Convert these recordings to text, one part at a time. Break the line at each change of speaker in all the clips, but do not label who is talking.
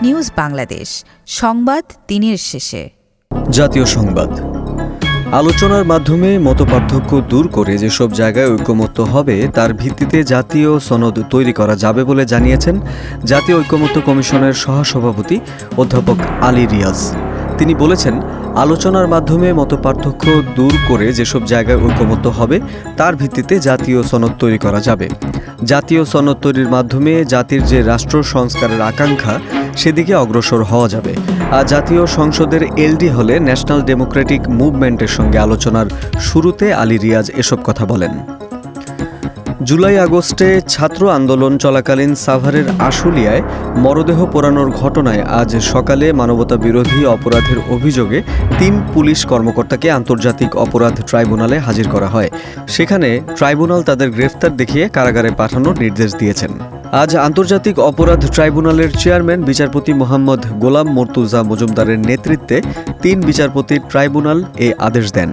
News Bangladesh, সংবাদ দিনের শেষে।
জাতীয় সংবাদ। আলোচনার মাধ্যমে মতপার্থক্য দূর করে যেসব জায়গায় ঐকমত্য হবে তার ভিত্তিতে জাতীয় সনদ তৈরি করা যাবে বলে জানিয়েছেন জাতীয় ঐকমত্য কমিশনের সহসভাপতি অধ্যাপক আলী রিয়াজ। তিনি বলেছেন, আলোচনার মাধ্যমে মতপার্থক্য দূর করে যেসব জায়গায় ঐকমত্য হবে তার ভিত্তিতে জাতীয় সনদ তৈরি করা যাবে। জাতীয় সনদ তৈরির মাধ্যমে জাতির যে রাষ্ট্র সংস্কারের আকাঙ্ক্ষা সেদিকে অগ্রসর হওয়া যাবে। আর জাতীয় সংসদের এলডি হলে ন্যাশনাল ডেমোক্রেটিক মুভমেন্টের সঙ্গে আলোচনার শুরুতে আলী রিয়াজ এসব কথা বলেন। জুলাই আগস্টে ছাত্র আন্দোলন চলাকালীন সাভারের আশুলিয়ায় মরদেহ পোড়ানোর ঘটনায় আজ সকালে মানবতা বিরোধী অপরাধের অভিযোগে ৩ পুলিশ কর্মকর্তাকে আন্তর্জাতিক অপরাধ ট্রাইব্যুনালে হাজির করা হয়। সেখানে ট্রাইব্যুনাল তাদের গ্রেফতার দেখিয়ে কারাগারে পাঠানোর নির্দেশ দিয়েছেন। আজ আন্তর্জাতিক অপরাধ ট্রাইব্যুনালের চেয়ারম্যান বিচারপতি মোহাম্মদ গোলাম মর্তুজা মজুমদারের নেতৃত্বে ৩ বিচারপতির ট্রাইব্যুনাল এ আদেশ দেন।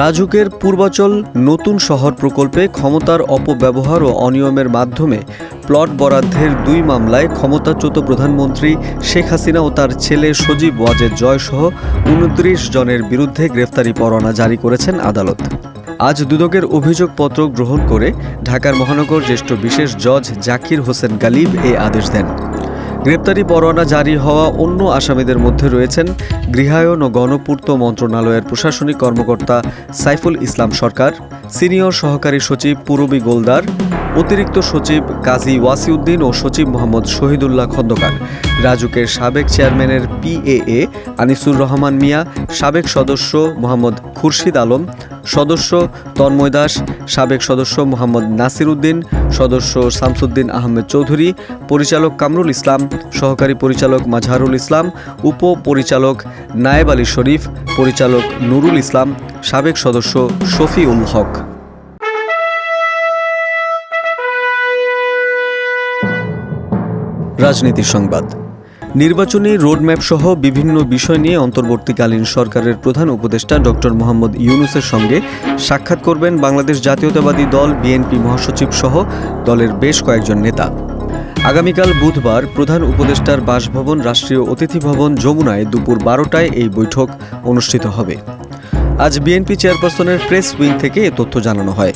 রাজুকের পূর্বাচল নতুন শহর প্রকল্পে ক্ষমতার অপব্যবহার ও অনিয়মের মাধ্যমে প্লট বরাদ্দের ২ মামলায় ক্ষমতাচ্যুত প্রধানমন্ত্রী শেখ হাসিনা ও তার ছেলে সজীব ওয়াজেদ জয়সহ ২৯ জনের বিরুদ্ধে গ্রেফতারি পরোয়ানা জারি করেছেন আদালত। আজ দুদকের অভিযোগপত্র গ্রহণ করে ঢাকার মহানগর জ্যেষ্ঠ বিশেষ জজ জাকির হোসেন গালিব এ আদেশ দেন। গ্রেপ্তারি পরোয়ানা জারি হওয়া অন্য আসামিদের মধ্যে রয়েছেন গৃহায়ন ও গণপূর্ত মন্ত্রণালয়ের প্রশাসনিক কর্মকর্তা সাইফুল ইসলাম সরকার, সিনিয়র সহকারী সচিব পূরবী গোলদার, অতিরিক্ত সচিব কাজী ওয়াসিউদ্দিন ও সচিব মোহাম্মদ শহীদুল্লাহ খন্দকার, রাজুকের সাবেক চেয়ারম্যানের পিএএ আনিসুর রহমান মিয়া, সাবেক সদস্য মোহাম্মদ খুরশিদ আলম, সদস্য তন্ময় দাস, সাবেক সদস্য মোহাম্মদ নাসির উদ্দিন, সদস্য শামসুদ্দিন আহমেদ চৌধুরী, পরিচালক কামরুল ইসলাম, সহকারী পরিচালক মাজহারুল ইসলাম, উপপরিচালক নায়েব আলী শরীফ, পরিচালক নুরুল ইসলাম, সাবেক সদস্য শফিউল হক। রাজনীতির সংবাদ। নির্বাচনী রোডম্যাপ সহ বিভিন্ন বিষয় নিয়ে অন্তর্বর্তীকালীন সরকারের প্রধান উপদেষ্টা ডক্টর মোহাম্মদ ইউনূসের সঙ্গে সাক্ষাৎ করবেন বাংলাদেশ জাতীয়তাবাদী দল বিএনপি মহাসচিব সহ দলের বেশ কয়েকজন নেতা। আগামীকাল বুধবার প্রধান উপদেষ্টার বাসভবন রাষ্ট্রীয় অতিথি ভবন যমুনায় দুপুর ১২টায় এই বৈঠক অনুষ্ঠিত হবে। আজ বিএনপি চেয়ারপারসনের প্রেস উইং থেকে এ তথ্য জানানো হয়।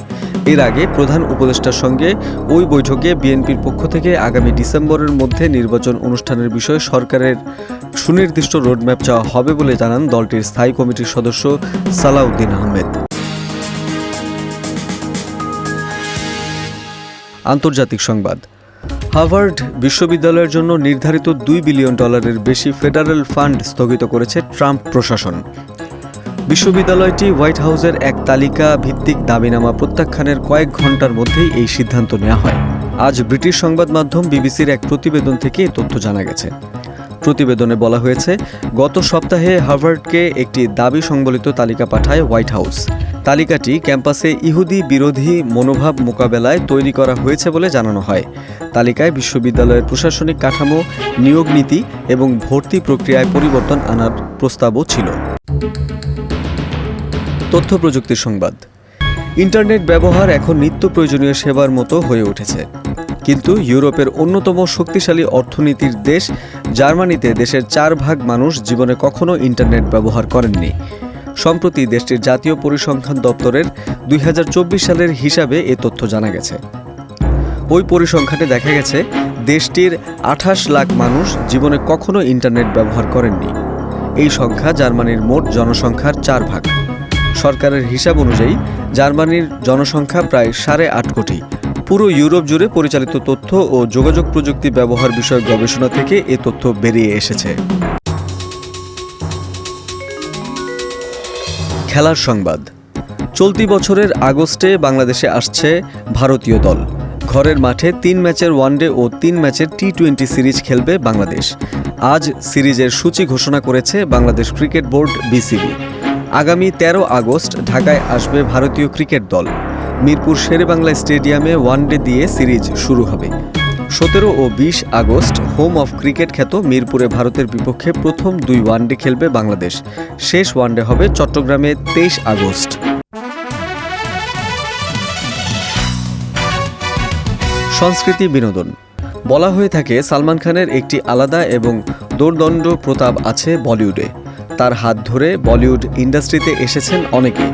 এর আগে প্রধান উপদেষ্টার সঙ্গে ওই বৈঠকে বিএনপির পক্ষ থেকে আগামী ডিসেম্বরের মধ্যে নির্বাচন অনুষ্ঠানের বিষয়ে সরকারের সুনির্দিষ্ট রোডম্যাপ চাওয়া হবে বলে জানান দলটির স্থায়ী কমিটির সদস্য সালাউদ্দিন আহমেদ। আন্তর্জাতিক সংবাদ। হার্ভার্ড বিশ্ববিদ্যালয়ের জন্য নির্ধারিত $2 বিলিয়ন বেশি ফেডারেল ফান্ড স্থগিত করেছে ট্রাম্প প্রশাসন। বিশ্ববিদ্যালয়টি হোয়াইট হাউসের এক তালিকা ভিত্তিক দাবিনামা প্রত্যাখ্যানের কয়েক ঘণ্টার মধ্যেই এই সিদ্ধান্ত নেওয়া হয়। আজ ব্রিটিশ সংবাদ মাধ্যম বিবিসির এক প্রতিবেদন থেকে এই তথ্য জানা গেছে। প্রতিবেদনে বলা হয়েছে, গত সপ্তাহে হার্ভার্ডকে একটি দাবি সংবলিত তালিকা পাঠায় হোয়াইট হাউস। তালিকাটি ক্যাম্পাসে ইহুদি বিরোধী মনোভাব মোকাবেলায় তৈরি করা হয়েছে বলে জানানো হয়। তালিকায় বিশ্ববিদ্যালয়ের প্রশাসনিক কাঠামো, নিয়োগ নীতি এবং ভর্তি প্রক্রিয়ায় পরিবর্তন আনার প্রস্তাবও ছিল। তথ্য প্রযুক্তির সংবাদ। ইন্টারনেট ব্যবহার এখন নিত্য প্রয়োজনীয় সেবার মতো হয়ে উঠেছে। কিন্তু ইউরোপের অন্যতম শক্তিশালী অর্থনীতির দেশ জার্মানিতে দেশের 4 ভাগ মানুষ জীবনে কখনো ইন্টারনেট ব্যবহার করেননি। সম্প্রতি দেশটির জাতীয় পরিসংখ্যান দপ্তরের 2024 সালের হিসাবে এ তথ্য জানা গেছে। ওই পরিসংখ্যানে দেখা গেছে দেশটির 28 লাখ মানুষ জীবনে কখনো ইন্টারনেট ব্যবহার করেননি। এই সংখ্যা জার্মানির মোট জনসংখ্যার 4 ভাগ। সরকারের হিসাব অনুযায়ী জার্মানির জনসংখ্যা প্রায় 8.5 কোটি। পুরো ইউরোপ জুড়ে পরিচালিত তথ্য ও যোগাযোগ প্রযুক্তি ব্যবহার বিষয়ক গবেষণা থেকে এ তথ্য বেরিয়ে এসেছে। খেলার সংবাদ। চলতি বছরের আগস্টে বাংলাদেশে আসছে ভারতীয় দল। ঘরের মাঠে 3 ম্যাচের ওয়ানডে ও 3 ম্যাচের টি-20 সিরিজ খেলবে বাংলাদেশ। আজ সিরিজের সূচি ঘোষণা করেছে বাংলাদেশ ক্রিকেট বোর্ড বিসিবি। আগামী 13 আগস্ট ঢাকায় আসবে ভারতীয় ক্রিকেট দল। মিরপুর শেরেবাংলা স্টেডিয়ামে ওয়ানডে দিয়ে সিরিজ শুরু হবে। 17 ও 20 আগস্ট হোম অফ ক্রিকেট খ্যাত মিরপুরে ভারতের বিপক্ষে প্রথম 2 ওয়ানডে খেলবে বাংলাদেশ। শেষ ওয়ানডে হবে চট্টগ্রামে 23 আগস্ট। সংস্কৃতি বিনোদন। বলা হয়ে থাকে সালমান খানের একটি আলাদা এবং দোর্দণ্ড প্রতাপ আছে বলিউডে। তার হাত ধরে বলিউড ইন্ডাস্ট্রিতে এসেছেন অনেকে,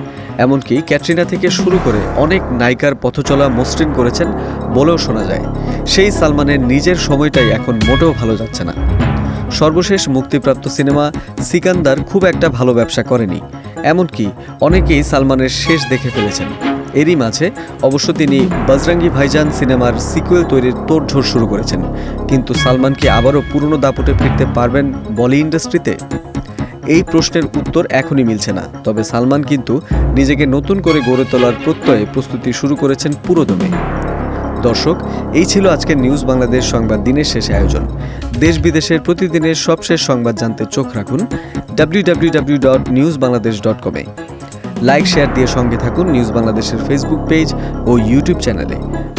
এমনকি ক্যাটরিনা থেকে শুরু করে অনেক নায়িকার পথচলা মসৃণ করেছেন বলেও শোনা যায়। সেই সালমানের নিজের সময়টাই এখন মোটেও ভালো যাচ্ছে না। সর্বশেষ মুক্তিপ্রাপ্ত সিনেমা সিকান্দার খুব একটা ভালো ব্যবসা করেনি, এমনকি অনেকেই সালমানের শেষ দেখে ফেলেছেন। এরই মাঝে অবশ্য তিনি বজরঙ্গি ভাইজান সিনেমার সিকুয়েল তৈরির তোড়জোড় শুরু করেছেন। কিন্তু সালমান কি আবারও পুরনো দাপটে ফিরতে পারবেন বলি ইন্ডাস্ট্রিতে? এই প্রশ্নের উত্তর এখনই মিলছে না। তবে সালমান কিন্তু নিজেকে নতুন করে গড়ে তোলার প্রত্যয়ে প্রস্তুতি শুরু করেছেন পুরোদমে। দর্শক, এই ছিল আজকের নিউজ বাংলাদেশ সংবাদ দিনের শেষে আয়োজন। দেশ বিদেশের প্রতিদিনের সবশেষ সংবাদ জানতে চোখ রাখুন www.newsbangladesh.com এ। লাইক শেয়ার দিয়ে সঙ্গে থাকুন নিউজ বাংলাদেশের ফেসবুক পেজ ও ইউটিউব চ্যানেলে।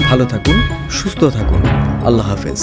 ভালো থাকুন, সুস্থ থাকুন। আল্লাহ হাফেজ।